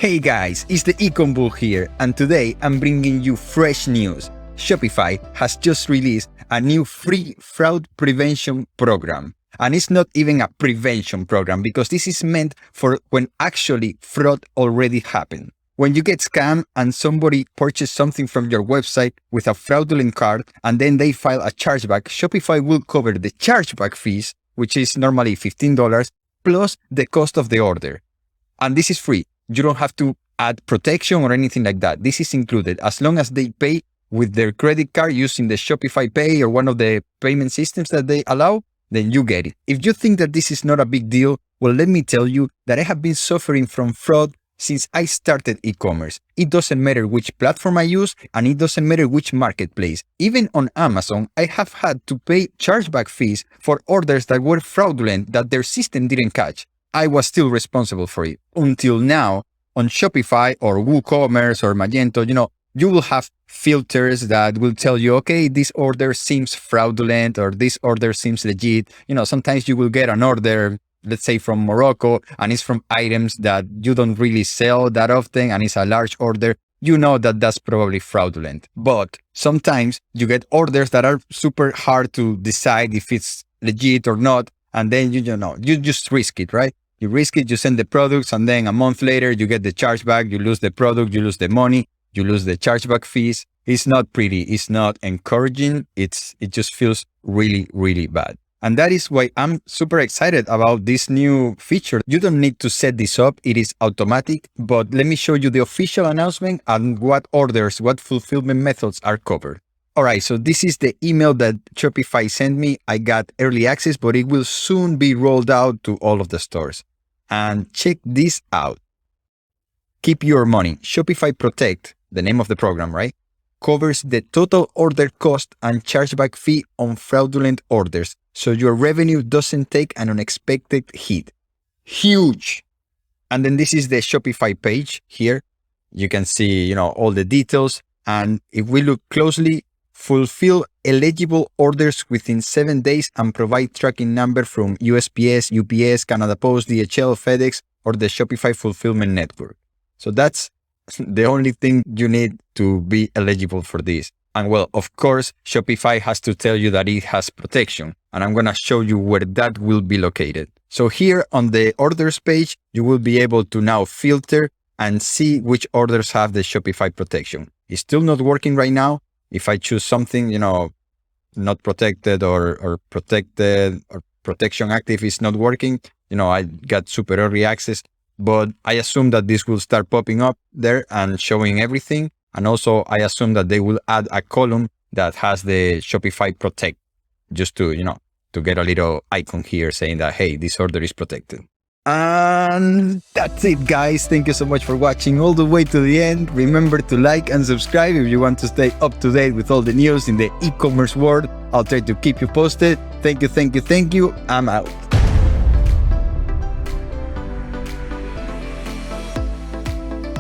Hey guys, it's the ECOM Bull here, and today I'm bringing you fresh news. Shopify has just released a new free fraud prevention program. And it's not even a prevention program because this is meant for when actually fraud already happened. When you get scammed and somebody purchased something from your website with a fraudulent card and then they file a chargeback, Shopify will cover the chargeback fees, which is normally $15, plus the cost of the order. And this is free. You don't have to add protection or anything like that. This is included as long as they pay with their credit card using the Shopify Pay or one of the payment systems that they allow, then you get it. If you think that this is not a big deal, well, let me tell you that I have been suffering from fraud since I started e-commerce. It doesn't matter which platform I use and it doesn't matter which marketplace. Even on Amazon, I have had to pay chargeback fees for orders that were fraudulent that their system didn't catch. I was still responsible for it. Until now, on Shopify or Ecommerce or Magento, you will have filters that will tell you, okay, this order seems fraudulent or this order seems legit. Sometimes you will get an order, let's say from Morocco, and it's from items that you don't really sell that often and it's a large order. You know that that's probably fraudulent. But sometimes you get orders that are super hard to decide if it's legit or not. And then you just risk it, right? You risk it, you send the products, and then a month later, you get the chargeback, you lose the product, you lose the money, you lose the chargeback fees. It's not pretty. It's not encouraging. It just feels really, really bad. And that is why I'm super excited about this new feature. You don't need to set this up. It is automatic, but let me show you the official announcement and what orders, what fulfillment methods are covered. All right, so this is the email that Shopify sent me. I got early access, but it will soon be rolled out to all of the stores. And check this out. Keep your money. Shopify Protect, the name of the program, right? Covers the total order cost and chargeback fee on fraudulent orders, so your revenue doesn't take an unexpected hit. Huge. And then this is the Shopify page here. You can see, all the details. And if we look closely, fulfill eligible orders within 7 days and provide tracking number from USPS, UPS, Canada Post, DHL, FedEx, or the Shopify Fulfillment Network. So that's the only thing you need to be eligible for this. And well, of course, Shopify has to tell you that it has protection. And I'm going to show you where that will be located. So here on the orders page, you will be able to now filter and see which orders have the Shopify protection. It's still not working right now. If I choose something, not protected or protected or protection active is not working, I got super early access, but I assume that this will start popping up there and showing everything. And also I assume that they will add a column that has the Shopify Protect just to get a little icon here saying that, hey, this order is protected. And that's it, guys. Thank you so much for watching all the way to the end. Remember to like and subscribe if you want to stay up to date with all the news in the e-commerce world. I'll try to keep you posted. Thank you. I'm out.